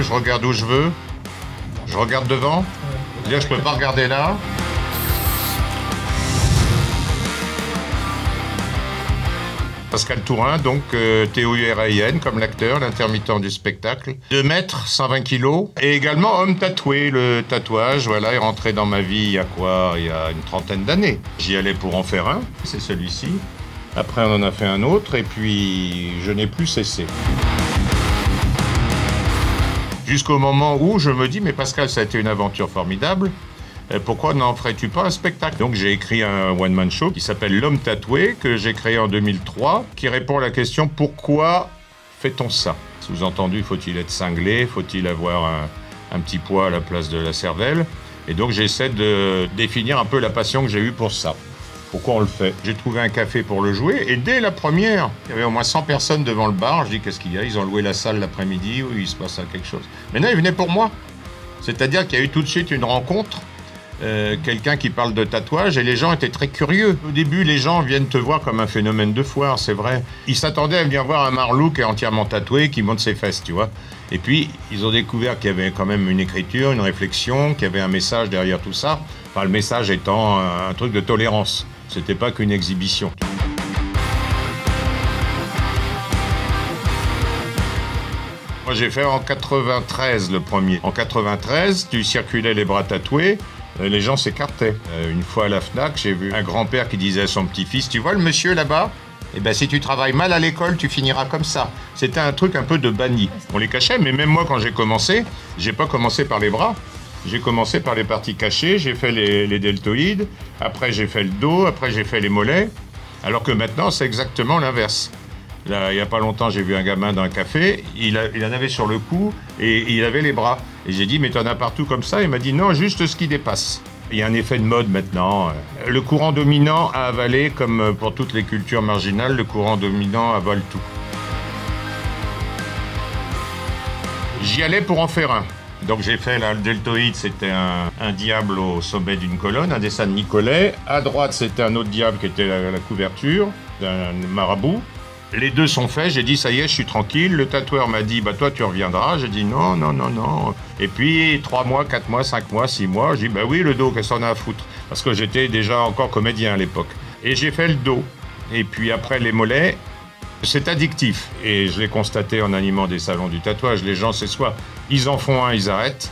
je regarde où je veux. Je regarde devant. C'est-à-dire que je peux pas regarder là. Pascal Tourin, donc T-O-U-R-A-I-N, comme l'acteur, l'intermittent du spectacle. 2 mètres, 120 kilos. Et également homme tatoué. Le tatouage, voilà, est rentré dans ma vie il y a quoi? Il y a une trentaine d'années. J'y allais pour en faire un, c'est celui-ci. Après, on en a fait un autre, et puis je n'ai plus cessé. Jusqu'au moment où je me dis, mais Pascal, ça a été une aventure formidable. Pourquoi n'en ferais-tu pas un spectacle? Donc j'ai écrit un one-man show qui s'appelle L'Homme Tatoué, que j'ai créé en 2003, qui répond à la question « Pourquoi fait-on ça ?» Sous-entendu, faut-il être cinglé? Faut-il avoir un petit poids à la place de la cervelle? Et donc j'essaie de définir un peu la passion que j'ai eue pour ça. Pourquoi on le fait? J'ai trouvé un café pour le jouer, et dès la première, il y avait au moins 100 personnes devant le bar. Je dis, qu'est-ce qu'il y a? Ils ont loué la salle l'après-midi, où il se passe quelque chose. Mais non, ils venaient pour moi. C'est-à-dire qu'il y a eu tout de suite une rencontre, quelqu'un qui parle de tatouage, et les gens étaient très curieux. Au début, les gens viennent te voir comme un phénomène de foire, c'est vrai. Ils s'attendaient à venir voir un marlou qui est entièrement tatoué, qui monte ses fesses, tu vois. Et puis, ils ont découvert qu'il y avait quand même une écriture, une réflexion, qu'il y avait un message derrière tout ça. Enfin, le message étant un truc de tolérance. C'était pas qu'une exhibition. Moi, j'ai fait en 93 le premier. En 93, tu circulais les bras tatoués. Les gens s'écartaient. Une fois à la Fnac, j'ai vu un grand-père qui disait à son petit-fils, « Tu vois le monsieur là-bas ? Eh ben, si tu travailles mal à l'école, tu finiras comme ça. » C'était un truc un peu de banni. On les cachait, mais même moi, quand j'ai commencé, j'ai pas commencé par les bras. J'ai commencé par les parties cachées, j'ai fait les deltoïdes, après j'ai fait le dos, après j'ai fait les mollets, alors que maintenant, c'est exactement l'inverse. Là, il n'y a pas longtemps, j'ai vu un gamin dans un café, il en avait sur le cou et il avait les bras. Et j'ai dit, mais t'en as partout comme ça? Il m'a dit, non, juste ce qui dépasse. Il y a un effet de mode maintenant. Le courant dominant a avalé, comme pour toutes les cultures marginales, le courant dominant avale tout. J'y allais pour en faire un. Donc j'ai fait le deltoïde, c'était un diable au sommet d'une colonne, un dessin de Nicolet. À droite, c'était un autre diable qui était la couverture d'un marabout. Les deux sont faits, j'ai dit ça y est, je suis tranquille. Le tatoueur m'a dit, bah toi tu reviendras. J'ai dit non, non, non, non. Et puis 3 mois, 4 mois, 5 mois, 6 mois, j'ai dit bah oui, le dos, qu'est-ce qu'on a à foutre? Parce que j'étais déjà encore comédien à l'époque. Et j'ai fait le dos. Et puis après les mollets, c'est addictif. Et je l'ai constaté en animant des salons du tatouage. Les gens, c'est soit ils en font un, ils arrêtent,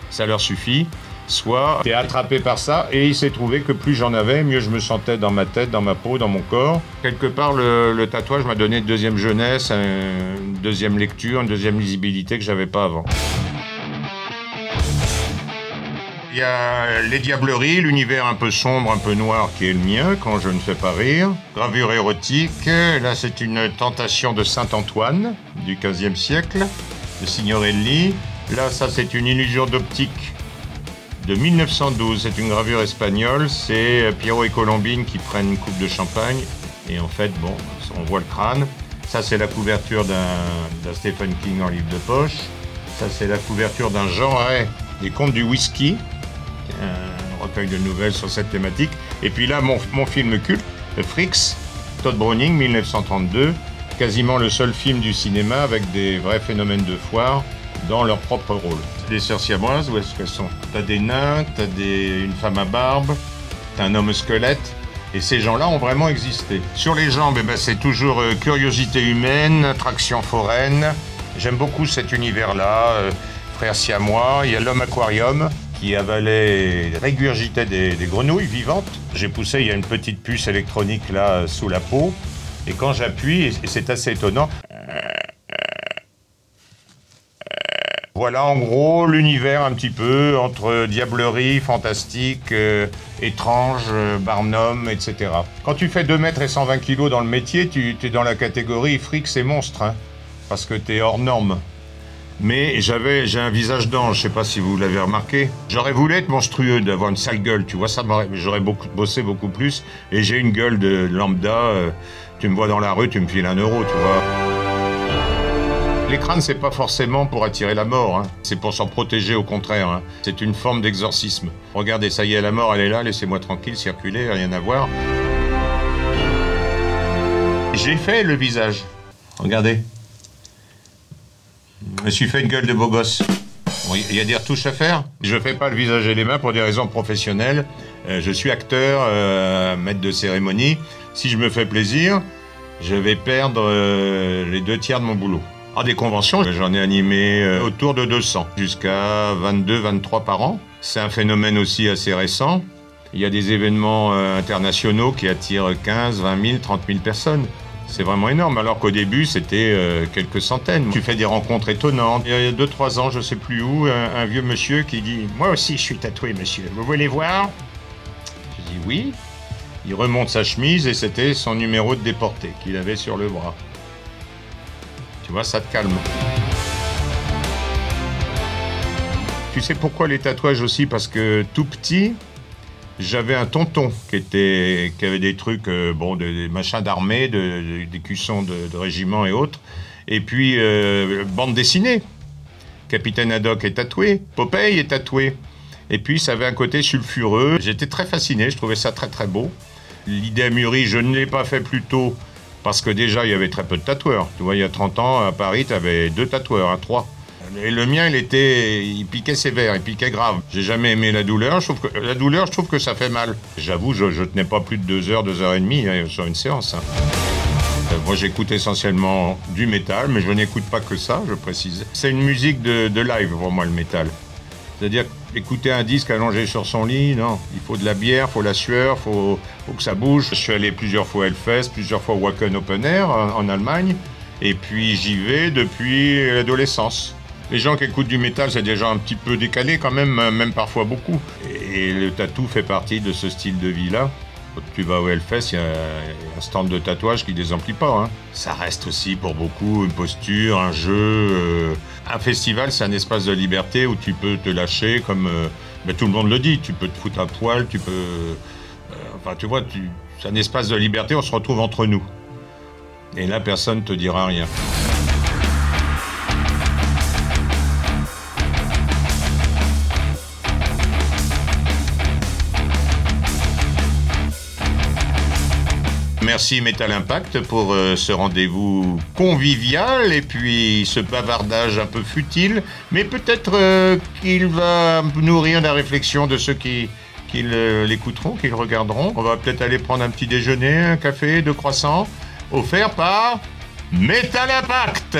ça leur suffit. Soit t'es attrapé par ça, et il s'est trouvé que plus j'en avais, mieux je me sentais dans ma tête, dans ma peau, dans mon corps. Quelque part, le tatouage m'a donné une deuxième jeunesse, une deuxième lecture, une deuxième lisibilité que j'avais pas avant. Il y a les diableries, l'univers un peu sombre, un peu noir qui est le mien, quand je ne fais pas rire. Gravure érotique, là c'est une tentation de Saint-Antoine, du XVe siècle, de Signorelli. Là, ça c'est une illusion d'optique de 1912, c'est une gravure espagnole, c'est Pierrot et Colombine qui prennent une coupe de champagne, et en fait, bon, on voit le crâne. Ça, c'est la couverture d'un Stephen King en livre de poche. Ça, c'est la couverture d'un Jean Ray, des Contes du Whisky, un recueil de nouvelles sur cette thématique. Et puis là, mon film culte, Freaks, Todd Browning, 1932, quasiment le seul film du cinéma avec des vrais phénomènes de foire dans leur propre rôle. Les sœurs siamoises, où est-ce qu'elles sont? T'as des nains, t'as une femme à barbe, t'as un homme squelette, et ces gens-là ont vraiment existé. Sur les jambes, eh ben, c'est toujours curiosité humaine, attraction foraine. J'aime beaucoup cet univers-là, frères siamois. Il y a l'homme aquarium qui avalait, régurgitait des grenouilles vivantes. J'ai poussé, il y a une petite puce électronique là sous la peau, et quand j'appuie, et c'est assez étonnant, voilà en gros l'univers un petit peu entre diablerie, fantastique, étrange, barnum, etc. Quand tu fais 2 mètres et 120 kilos dans le métier, tu es dans la catégorie frics et monstres, hein, parce que tu es hors norme. Mais j'ai un visage d'ange, je sais pas si vous l'avez remarqué. J'aurais voulu être monstrueux, d'avoir une sale gueule, tu vois, ça j'aurais bossé beaucoup plus. Et j'ai une gueule de lambda, tu me vois dans la rue, tu me files 1 euro, tu vois. Les crânes, c'est pas forcément pour attirer la mort, hein. C'est pour s'en protéger, au contraire, hein. C'est une forme d'exorcisme. Regardez, ça y est, la mort, elle est là, laissez-moi tranquille, circuler, rien à voir. J'ai fait le visage. Regardez. Je me suis fait une gueule de beau gosse. Bon, il y a des retouches à faire. Je fais pas le visage et les mains pour des raisons professionnelles. Je suis acteur, maître de cérémonie. Si je me fais plaisir, je vais perdre les 2 tiers de mon boulot. Ah, des conventions, j'en ai animé autour de 200, jusqu'à 22, 23 par an. C'est un phénomène aussi assez récent. Il y a des événements internationaux qui attirent 15, 20 000, 30 000 personnes. C'est vraiment énorme, alors qu'au début, c'était quelques centaines. Tu fais des rencontres étonnantes. Il y a 2-3 ans, je ne sais plus où, un vieux monsieur qui dit « Moi aussi, je suis tatoué, monsieur. Vous voulez voir ?» Je dis « Oui ». Il remonte sa chemise et c'était son numéro de déporté qu'il avait sur le bras. Tu vois, ça te calme. Tu sais pourquoi les tatouages aussi? Parce que tout petit, j'avais un tonton qui avait des trucs, des machins d'armée, des cuissons de régiment et autres. Et puis, bande dessinée. Capitaine Haddock est tatoué, Popeye est tatoué. Et puis, ça avait un côté sulfureux. J'étais très fasciné, je trouvais ça très très beau. L'idée a mûri, je ne l'ai pas fait plus tôt, parce que déjà, il y avait très peu de tatoueurs. Tu vois, il y a 30 ans, à Paris, tu avais 2 tatoueurs, 3. Et le mien, il piquait sévère, il piquait grave. J'ai jamais aimé la douleur. Je trouve que ça fait mal. J'avoue, je tenais pas plus de 2 heures, 2 heures et demie sur une séance. Moi, j'écoute essentiellement du métal, mais je n'écoute pas que ça, je précise. C'est une musique de live pour moi, le métal. C'est-à-dire, écouter un disque allongé sur son lit, non. Il faut de la bière, il faut la sueur, il faut que ça bouge. Je suis allé plusieurs fois à Hellfest, plusieurs fois au Wacken Open Air en Allemagne. Et puis, j'y vais depuis l'adolescence. Les gens qui écoutent du métal, c'est des gens un petit peu décalés quand même parfois beaucoup. Et le tatou fait partie de ce style de vie-là. Quand tu vas au Hellfest, il y a un stand de tatouage qui ne désemplit pas. Hein. Ça reste aussi pour beaucoup une posture, un jeu. Un festival, c'est un espace de liberté où tu peux te lâcher comme tout le monde le dit. Tu peux te foutre à poil, tu peux... tu vois, c'est un espace de liberté, on se retrouve entre nous. Et là, personne ne te dira rien. Merci Metal Impact pour ce rendez-vous convivial et puis ce bavardage un peu futile, mais peut-être qu'il va nourrir la réflexion de ceux qui l'écouteront, qui le regarderont. On va peut-être aller prendre un petit déjeuner, un café, 2 croissants, offert par Metal Impact.